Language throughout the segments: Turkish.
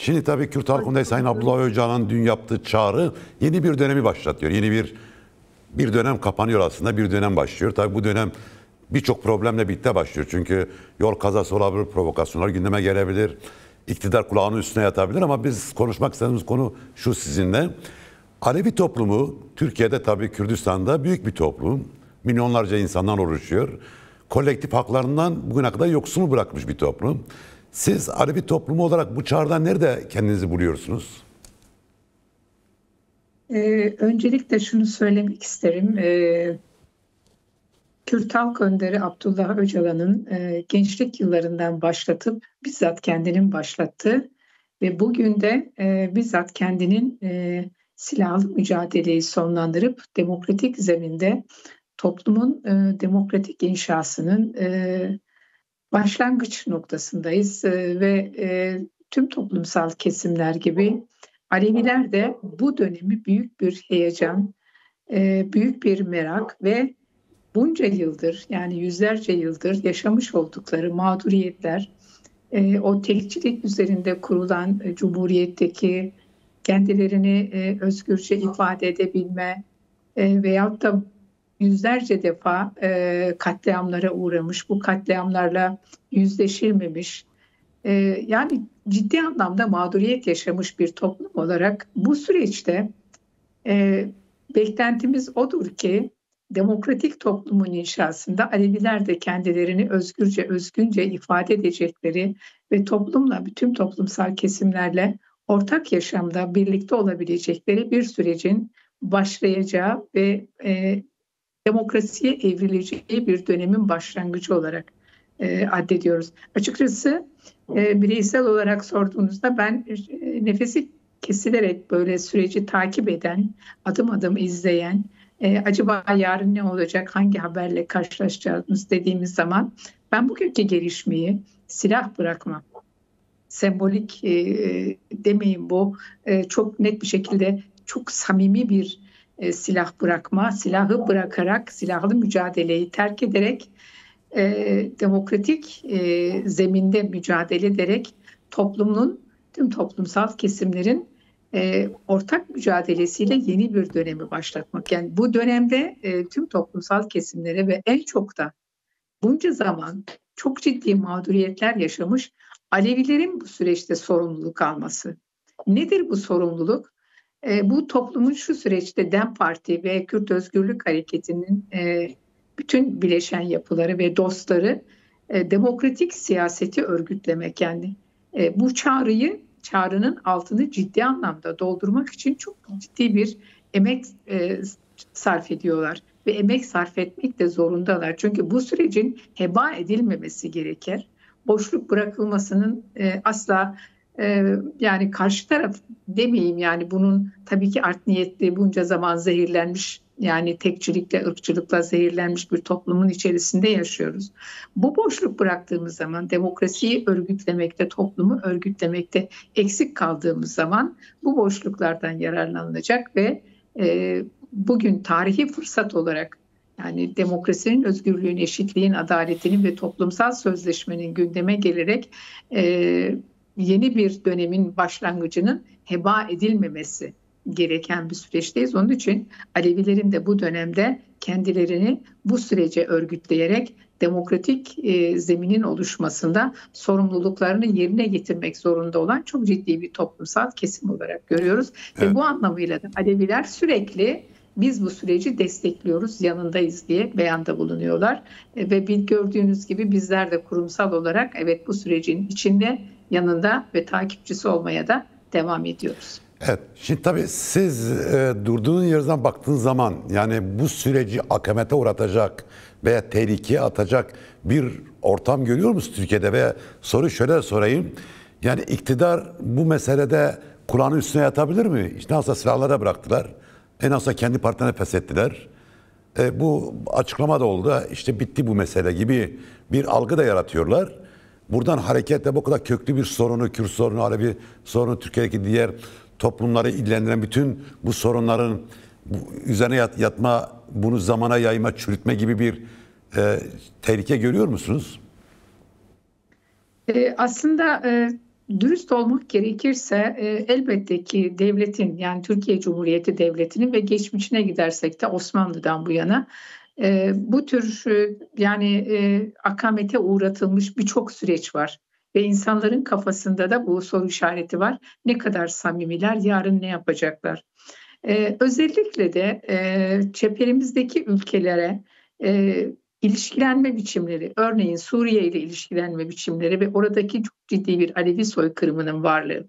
Şimdi tabii Kürt halkında Sayın Abdullah Öcalan'ın dün yaptığı çağrı yeni bir dönemi başlatıyor. Yeni bir dönem kapanıyor aslında, bir dönem başlıyor. Tabii bu dönem birçok problemle birlikte başlıyor. Çünkü yol kazası olabilir, provokasyonlar gündeme gelebilir. İktidar kulağının üstüne yatabilir ama biz konuşmak istediğimiz konu şu sizinle. Alevi toplumu Türkiye'de tabii Kürdistan'da büyük bir toplum. Milyonlarca insandan oluşuyor. Kolektif haklarından bugüne kadar yoksun bırakmış bir toplum. Siz Alevi toplumu olarak bu çağrıdan nerede kendinizi buluyorsunuz? Öncelikle şunu söylemek isterim. Kürt Halk Önderi Abdullah Öcalan'ın gençlik yıllarından başlatıp bizzat kendinin başlattığı ve bugün de bizzat kendinin silahlı mücadeleyi sonlandırıp demokratik zeminde toplumun demokratik inşasının başlangıç noktasındayız ve tüm toplumsal kesimler gibi Aleviler de bu dönemi büyük bir heyecan, büyük bir merak ve bunca yıldır yani yüzlerce yıldır yaşamış oldukları mağduriyetler, o tekçilik üzerinde kurulan Cumhuriyet'teki kendilerini özgürce ifade edebilme veyahut da yüzlerce defa katliamlara uğramış, bu katliamlarla yüzleşilmemiş, yani ciddi anlamda mağduriyet yaşamış bir toplum olarak bu süreçte beklentimiz odur ki demokratik toplumun inşasında Aleviler de kendilerini özgürce, özgünce ifade edecekleri ve toplumla, bütün toplumsal kesimlerle ortak yaşamda birlikte olabilecekleri bir sürecin başlayacağı ve demokrasiye evrileceği bir dönemin başlangıcı olarak addediyoruz. Açıkçası bireysel olarak sorduğunuzda ben nefesi kesilerek böyle süreci takip eden, adım adım izleyen, acaba yarın ne olacak, hangi haberle karşılaşacağımız dediğimiz zaman ben bugünkü gelişmeyi silah bırakma, sembolik demeyin bu, çok net bir şekilde çok samimi bir silah bırakma, silahı bırakarak, silahlı mücadeleyi terk ederek demokratik zeminde mücadele ederek toplumun, tüm toplumsal kesimlerin ortak mücadelesiyle yeni bir dönemi başlatmak. Yani bu dönemde tüm toplumsal kesimlere ve en çok da bunca zaman çok ciddi mağduriyetler yaşamış Alevilerin bu süreçte sorumluluk alması. Nedir bu sorumluluk? Bu toplumun şu süreçte DEM Parti ve Kürt Özgürlük Hareketi'nin bütün bileşen yapıları ve dostları demokratik siyaseti örgütlemek, yani bu çağrının altını ciddi anlamda doldurmak için çok ciddi bir emek sarf ediyorlar ve emek sarf etmek de zorundalar. Çünkü bu sürecin heba edilmemesi gerekir. Boşluk bırakılmasının asla yani karşı taraf demeyeyim, yani bunun tabii ki art niyetli bunca zaman zehirlenmiş, yani tekçilikle, ırkçılıkla zehirlenmiş bir toplumun içerisinde yaşıyoruz. Bu boşluk bıraktığımız zaman, demokrasiyi örgütlemekte, toplumu örgütlemekte eksik kaldığımız zaman bu boşluklardan yararlanılacak ve bugün tarihi fırsat olarak, yani demokrasinin, özgürlüğün, eşitliğin, adaletinin ve toplumsal sözleşmenin gündeme gelerek yeni bir dönemin başlangıcının heba edilmemesi gereken bir süreçteyiz. Onun için Alevilerin de bu dönemde kendilerini bu sürece örgütleyerek demokratik zeminin oluşmasında sorumluluklarını yerine getirmek zorunda olan çok ciddi bir toplumsal kesim olarak görüyoruz. Evet. Ve bu anlamıyla da Aleviler sürekli biz bu süreci destekliyoruz, yanındayız diye beyanda bulunuyorlar. Ve gördüğünüz gibi bizler de kurumsal olarak evet bu sürecin içinde, yanında ve takipçisi olmaya da devam ediyoruz. Evet, şimdi tabii siz durduğunuz yerden baktığınız zaman yani bu süreci akamete uğratacak veya tehlikeye atacak bir ortam görüyor musunuz Türkiye'de? Veya soru şöyle sorayım, yani iktidar bu meselede kulağının üstüne yatabilir mi? İşte nasıl silahlara bıraktılar, en azından kendi partilerine feshettiler. Bu açıklama da oldu, işte bitti bu mesele gibi bir algı da yaratıyorlar. Buradan hareketle bu kadar köklü bir sorunu, Kürt sorunu, Alevi sorunu, Türkiye'deki diğer toplumları ilgilendiren bütün bu sorunların üzerine yatma, bunu zamana yayma, çürütme gibi bir tehlike görüyor musunuz? Aslında Dürüst olmak gerekirse elbette ki devletin, yani Türkiye Cumhuriyeti Devleti'nin ve geçmişine gidersek de Osmanlı'dan bu yana bu tür akamete uğratılmış birçok süreç var. Ve insanların kafasında da bu soru işareti var. Ne kadar samimiler, yarın ne yapacaklar? Özellikle de çeperimizdeki ülkelere ilişkilenme biçimleri, örneğin Suriye ile ilişkilenme biçimleri ve oradaki çok ciddi bir Alevi soykırımının varlığı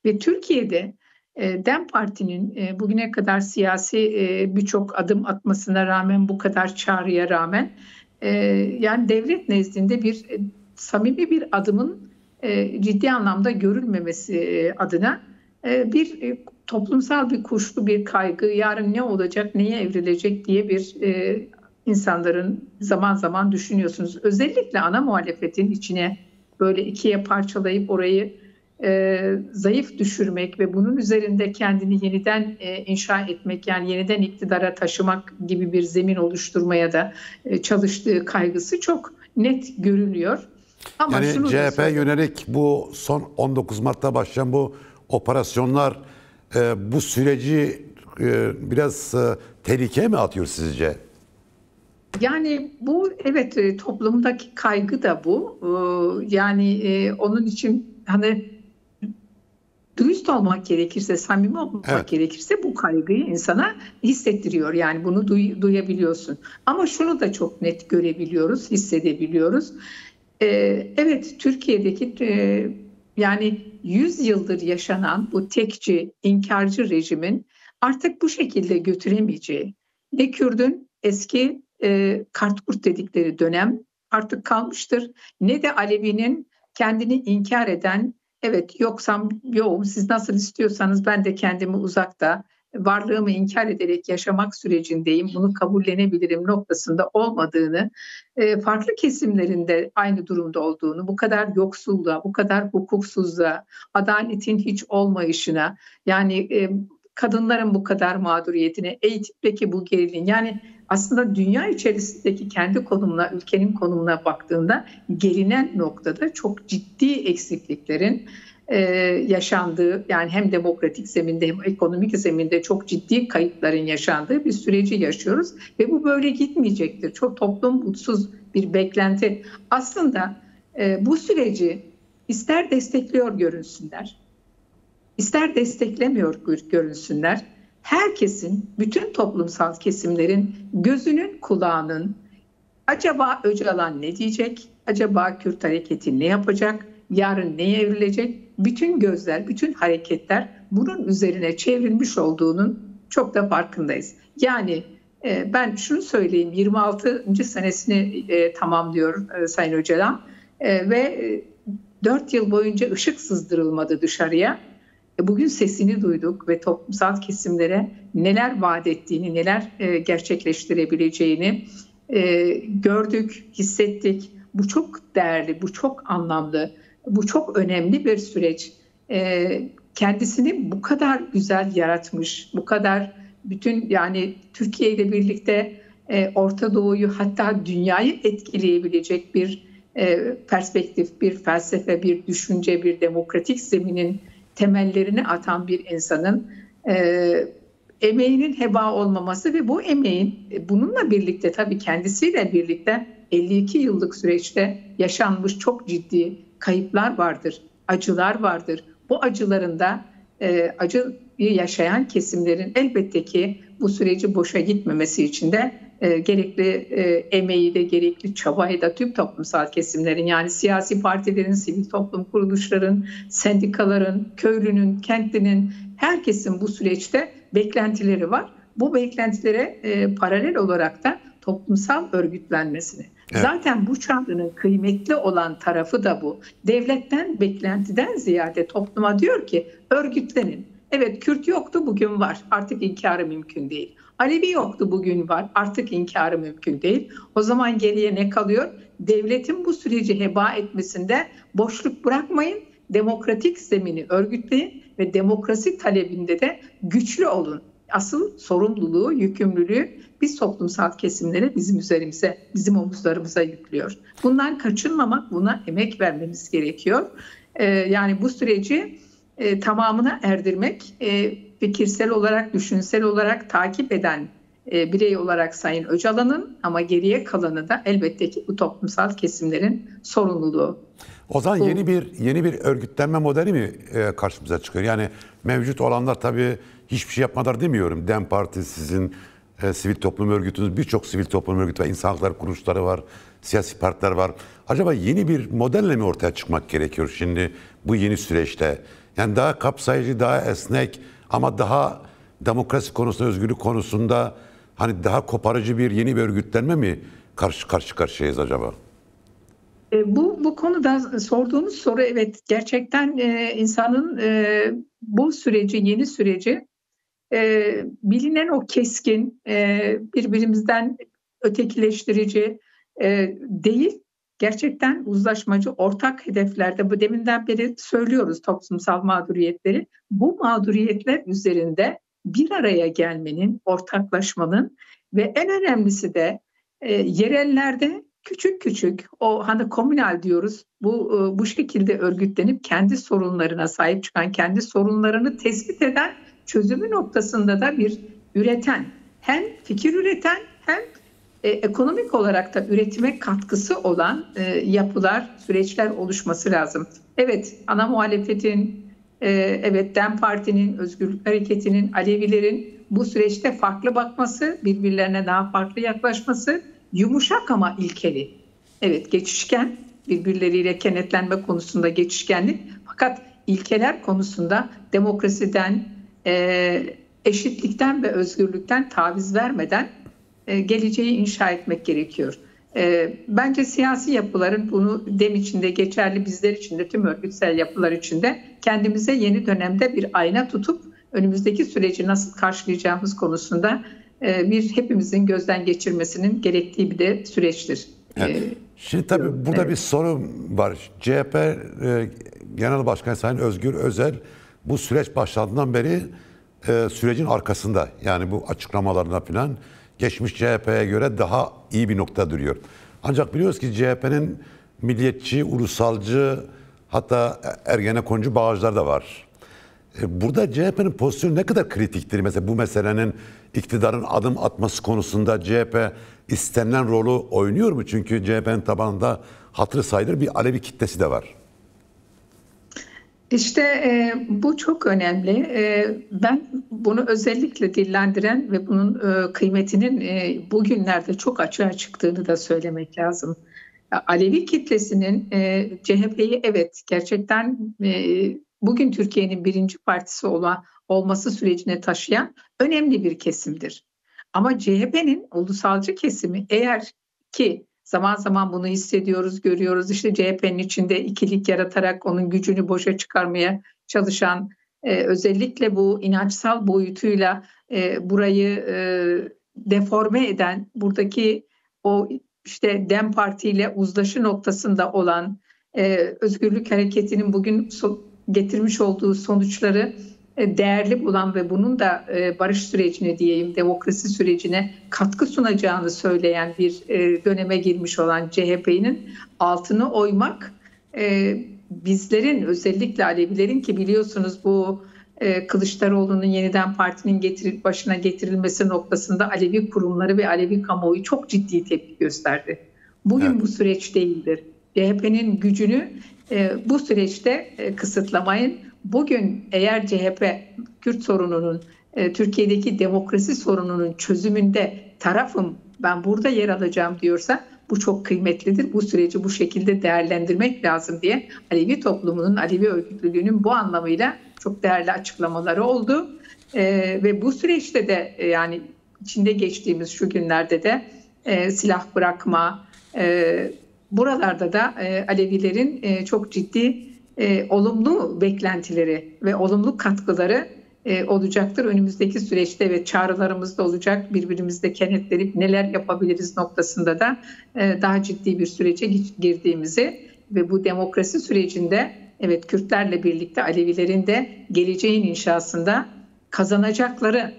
ve Türkiye'de DEM Parti'nin bugüne kadar siyasi birçok adım atmasına rağmen, bu kadar çağrıya rağmen yani devlet nezdinde bir samimi bir adımın ciddi anlamda görülmemesi adına bir toplumsal bir kuşku, bir kaygı, yarın ne olacak, neye evrilecek diye bir insanların zaman zaman düşünüyorsunuz. Özellikle ana muhalefetin içine böyle ikiye parçalayıp orayı zayıf düşürmek ve bunun üzerinde kendini yeniden inşa etmek, yani yeniden iktidara taşımak gibi bir zemin oluşturmaya da çalıştığı kaygısı çok net görülüyor. Ama Yani CHP yönelik bu son 19 Mart'ta başlayan bu operasyonlar bu süreci biraz tehlikeye mi atıyor sizce? Yani bu, evet, toplumdaki kaygı da bu. Onun için hani dürüst olmak gerekirse, samimi olmak gerekirse bu kaygıyı insana hissettiriyor. Yani bunu duyabiliyorsun. Ama şunu da çok net görebiliyoruz, hissedebiliyoruz. Evet, Türkiye'deki yani 100 yıldır yaşanan bu tekçi, inkarcı rejimin artık bu şekilde götüremeyeceği, ne Kürt'ün eski kartkurt dedikleri dönem artık kalmıştır, ne de Alevi'nin kendini inkar eden, evet yoksam yoğum, siz nasıl istiyorsanız ben de kendimi uzakta, varlığımı inkar ederek yaşamak sürecindeyim, bunu kabullenebilirim noktasında olmadığını, farklı kesimlerinde aynı durumda olduğunu, bu kadar yoksulluğa, bu kadar hukuksuzluğa, adaletin hiç olmayışına, yani kadınların bu kadar mağduriyetine, eğitimdeki bu geriliğin, yani aslında dünya içerisindeki kendi konumuna, ülkenin konumuna baktığında gelinen noktada çok ciddi eksikliklerin yaşandığı, yani hem demokratik zeminde hem ekonomik zeminde çok ciddi kayıpların yaşandığı bir süreci yaşıyoruz ve bu böyle gitmeyecektir. Çok toplum mutsuz bir beklenti. Aslında bu süreci ister destekliyor görünsünler, ister desteklemiyor görünsünler, herkesin, bütün toplumsal kesimlerin gözünün, kulağının, acaba Öcalan ne diyecek, acaba Kürt hareketi ne yapacak, yarın neye evrilecek, bütün gözler, bütün hareketler bunun üzerine çevrilmiş olduğunun çok da farkındayız. Yani ben şunu söyleyeyim, 26. senesini tamamlıyor Sayın Öcalan ve 4 yıl boyunca ışık sızdırılmadı dışarıya. Bugün sesini duyduk ve toplumsal kesimlere neler vaat ettiğini, neler gerçekleştirebileceğini gördük, hissettik. Bu çok değerli, bu çok anlamlı, bu çok önemli bir süreç. Kendisini bu kadar güzel yaratmış, bu kadar bütün, yani Türkiye ile birlikte Orta Doğu'yu, hatta dünyayı etkileyebilecek bir perspektif, bir felsefe, bir düşünce, bir demokratik zeminin temellerini atan bir insanın emeğinin heba olmaması ve bu emeğin bununla birlikte, tabii kendisiyle birlikte 52 yıllık süreçte yaşanmış çok ciddi kayıplar vardır, acılar vardır. Bu acıların da acıyı yaşayan kesimlerin elbette ki bu süreci boşa gitmemesi için de gerekli emeği de, gerekli çabayı da tüm toplumsal kesimlerin, yani siyasi partilerin, sivil toplum kuruluşların, sendikaların, köylünün, kentlinin, herkesin bu süreçte beklentileri var. Bu beklentilere paralel olarak da toplumsal örgütlenmesini. Evet. Zaten bu çağrının kıymetli olan tarafı da bu. Devletten, beklentiden ziyade topluma diyor ki örgütlenin. Evet, Kürt yoktu, bugün var. Artık inkarı mümkün değil. Alevi yoktu, bugün var. Artık inkarı mümkün değil. O zaman geriye ne kalıyor? Devletin bu süreci heba etmesinde boşluk bırakmayın. Demokratik zemini örgütleyin ve demokrasi talebinde de güçlü olun. Asıl sorumluluğu, yükümlülüğü biz toplumsal kesimlere, bizim üzerimize, bizim omuzlarımıza yüklüyor. Bundan kaçınmamak, buna emek vermemiz gerekiyor. Yani bu süreci tamamına erdirmek, fikirsel olarak, düşünsel olarak takip eden birey olarak Sayın Öcalan'ın, ama geriye kalanı da elbette ki bu toplumsal kesimlerin sorumluluğu. O zaman yeni bir örgütlenme modeli mi karşımıza çıkıyor? Yani mevcut olanlar tabii hiçbir şey yapmadılar demiyorum. DEM Parti, sizin sivil toplum örgütünüz, birçok sivil toplum örgütü ve insan hakları kuruluşları var, siyasi partiler var. Acaba yeni bir modelle mi ortaya çıkmak gerekiyor şimdi bu yeni süreçte? Yani daha kapsayıcı, daha esnek ama daha demokrasi konusunda, özgürlük konusunda hani daha koparıcı bir yeni bir örgütlenme mi karşı karşıyayız acaba? Bu konuda sorduğunuz soru, evet, gerçekten insanın bu süreci, yeni süreci bilinen o keskin, birbirimizden ötekileştirici değil, gerçekten uzlaşmacı, ortak hedeflerde, bu deminden beri söylüyoruz toplumsal mağduriyetleri. Bu mağduriyetler üzerinde bir araya gelmenin, ortaklaşmanın ve en önemlisi de yerellerde küçük küçük, o hani komünal diyoruz, bu şekilde örgütlenip kendi sorunlarına sahip çıkan, kendi sorunlarını tespit eden, çözümü noktasında da bir üreten, hem fikir üreten hem ekonomik olarak da üretime katkısı olan yapılar, süreçler oluşması lazım. Evet, ana muhalefetin, evet DEM Parti'nin, Özgürlük Hareketi'nin, Alevilerin bu süreçte farklı bakması, birbirlerine daha farklı yaklaşması, yumuşak ama ilkeli. Evet, geçişken, birbirleriyle kenetlenme konusunda geçişkenlik, fakat ilkeler konusunda demokrasiden, eşitlikten ve özgürlükten taviz vermeden geleceği inşa etmek gerekiyor. Bence siyasi yapıların, bunu DEM içinde geçerli, bizler için de, tüm örgütsel yapılar için de, kendimize yeni dönemde bir ayna tutup önümüzdeki süreci nasıl karşılayacağımız konusunda hepimizin gözden geçirmesinin gerektiği bir de süreçtir. Şimdi tabii burada bir soru var. CHP Genel Başkanı Sayın Özgür Özel bu süreç başladığından beri sürecin arkasında. Yani bu açıklamalarına falan geçmiş CHP'ye göre daha iyi bir nokta duruyor. Ancak biliyoruz ki CHP'nin milliyetçi, ulusalcı, hatta Ergenekoncu bağışlar da var. Burada CHP'nin pozisyonu ne kadar kritiktir? Mesela bu meselenin iktidarın adım atması konusunda CHP istenilen rolü oynuyor mu? Çünkü CHP'nin tabanında hatırı sayılır bir Alevi kitlesi de var. İşte bu çok önemli. Ben bunu özellikle dillendiren ve bunun kıymetinin bugünlerde çok açığa çıktığını da söylemek lazım. Alevi kitlesinin CHP'yi, evet, gerçekten bugün Türkiye'nin birinci partisi olması sürecine taşıyan önemli bir kesimdir. Ama CHP'nin ulusalcı kesimi, eğer ki zaman zaman bunu hissediyoruz, görüyoruz, işte CHP'nin içinde ikilik yaratarak onun gücünü boşa çıkarmaya çalışan, özellikle bu inançsal boyutuyla burayı deforme eden, buradaki o işte DEM Parti ile uzlaşı noktasında olan Özgürlük Hareketi'nin bugün getirmiş olduğu sonuçları değerli bulan ve bunun da barış sürecine, diyeyim, demokrasi sürecine katkı sunacağını söyleyen bir döneme girmiş olan CHP'nin altını oymak, bizlerin, özellikle Alevilerin, ki biliyorsunuz bu Kılıçdaroğlu'nun yeniden partinin başına getirilmesi noktasında Alevi kurumları ve Alevi kamuoyu çok ciddi tepki gösterdi. Bugün evet, bu süreç değildir. CHP'nin gücünü bu süreçte kısıtlamayın. Bugün eğer CHP Kürt sorununun, Türkiye'deki demokrasi sorununun çözümünde tarafım, ben burada yer alacağım diyorsa, bu çok kıymetlidir. Bu süreci bu şekilde değerlendirmek lazım diye Alevi toplumunun, Alevi örgütlülüğünün bu anlamıyla çok değerli açıklamaları oldu. Ve bu süreçte de yani içinde geçtiğimiz şu günlerde de silah bırakma, buralarda da Alevilerin çok ciddi olumlu beklentileri ve olumlu katkıları olacaktır. Önümüzdeki süreçte ve çağrılarımız da olacak. Birbirimizle kenetlenip neler yapabiliriz noktasında da daha ciddi bir sürece girdiğimizi ve bu demokrasi sürecinde, evet, Kürtlerle birlikte Alevilerin de geleceğin inşasında kazanacakları,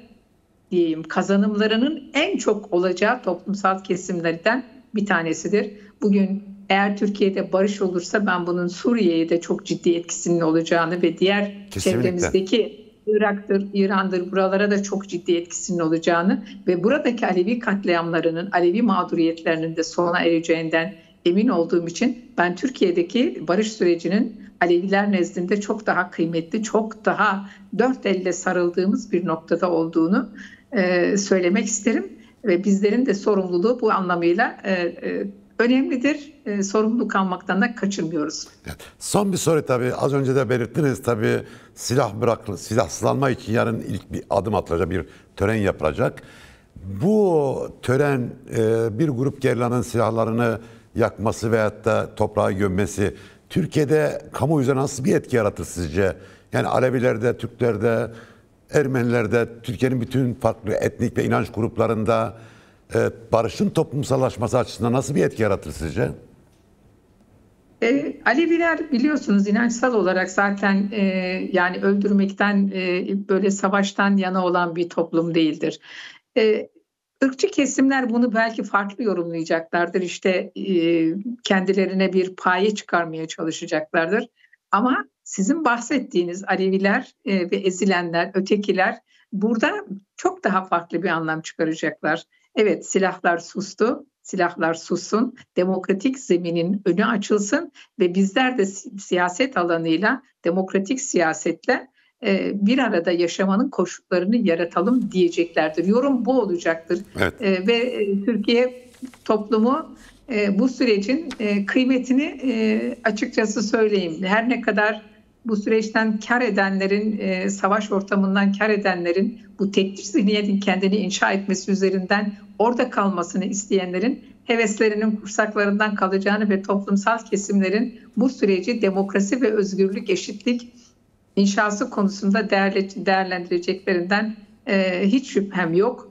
diyeyim, kazanımlarının en çok olacağı toplumsal kesimlerden bir tanesidir. Bugün eğer Türkiye'de barış olursa ben bunun Suriye'ye de çok ciddi etkisinin olacağını ve diğer Kesinlikle. çevremizdeki Irak'tır, İran'dır buralara da çok ciddi etkisinin olacağını ve buradaki Alevi katliamlarının, Alevi mağduriyetlerinin de sona ereceğinden emin olduğum için ben Türkiye'deki barış sürecinin Aleviler nezdinde çok daha kıymetli, çok daha dört elle sarıldığımız bir noktada olduğunu söylemek isterim. Ve bizlerin de sorumluluğu bu anlamıyla önemlidir. Sorumluluk almaktan da kaçınmıyoruz. Evet. Son bir soru tabii. Az önce de belirttiniz tabii, silahsızlanma için yarın ilk bir adım atılacak, bir tören yapılacak. Bu tören bir grup gerilanın silahlarını yakması veyahut da toprağa gömmesi Türkiye'de kamuoyu nasıl bir etki yaratır sizce? Yani Alevilerde, Türklerde, Ermenilerde, Türkiye'nin bütün farklı etnik ve inanç gruplarında barışın toplumsallaşması açısından nasıl bir etki yaratır sizce? Aleviler biliyorsunuz inançsal olarak zaten yani öldürmekten böyle savaştan yana olan bir toplum değildir. Irkçı kesimler bunu belki farklı yorumlayacaklardır. İşte kendilerine bir paye çıkarmaya çalışacaklardır. Ama sizin bahsettiğiniz Aleviler ve ezilenler, ötekiler burada çok daha farklı bir anlam çıkaracaklar. Evet, silahlar sustu, silahlar sussun, demokratik zeminin önü açılsın ve bizler de siyaset alanıyla, demokratik siyasetle bir arada yaşamanın koşullarını yaratalım diyeceklerdir. Yorum bu olacaktır. Evet. Ve Türkiye toplumu bu sürecin kıymetini açıkçası söyleyeyim. Her ne kadar bu süreçten kar edenlerin, savaş ortamından kar edenlerin, bu teknik zihniyetin kendini inşa etmesi üzerinden orada kalmasını isteyenlerin heveslerinin kursaklarından kalacağını ve toplumsal kesimlerin bu süreci demokrasi ve özgürlük, eşitlik inşası konusunda değerlendireceklerinden hiç şüphem yok.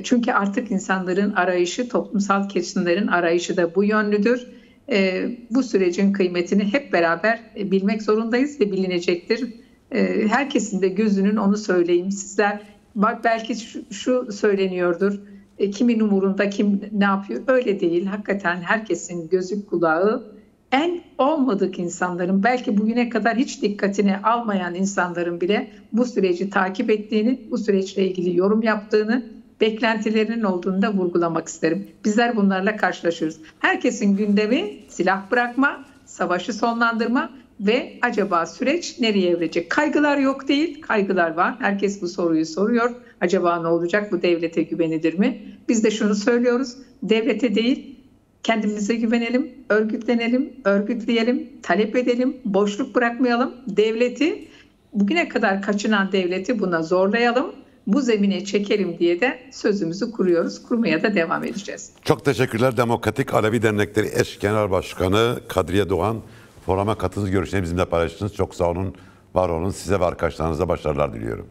Çünkü artık insanların arayışı, toplumsal kesimlerin arayışı da bu yönlüdür. Bu sürecin kıymetini hep beraber bilmek zorundayız ve bilinecektir. Herkesin de gözünün onu söyleyeyim. Sizler bak belki şu söyleniyordur. Kimin umurunda, kim ne yapıyor? Öyle değil. Hakikaten herkesin gözü kulağı en olmadık insanların, belki bugüne kadar hiç dikkatine almayan insanların bile bu süreci takip ettiğini, bu süreçle ilgili yorum yaptığını, beklentilerinin olduğunu da vurgulamak isterim. Bizler bunlarla karşılaşıyoruz. Herkesin gündemi silah bırakma, savaşı sonlandırma ve acaba süreç nereye evrilecek? Kaygılar yok değil, kaygılar var. Herkes bu soruyu soruyor. Acaba ne olacak? Bu devlete güvenilir mi? Biz de şunu söylüyoruz. Devlete değil, kendimize güvenelim, örgütlenelim, örgütleyelim, talep edelim, boşluk bırakmayalım. Devleti, bugüne kadar kaçınan devleti buna zorlayalım, bu zemine çekelim diye de sözümüzü kuruyoruz. Kurmaya da devam edeceğiz. Çok teşekkürler. Demokratik Alevi Dernekleri Eş Genel Başkanı Kadriye Doğan, programa katıldığınız görüşlerinizi bizimle paylaştınız. Çok sağ olun, var olun. Size ve arkadaşlarınıza başarılar diliyorum.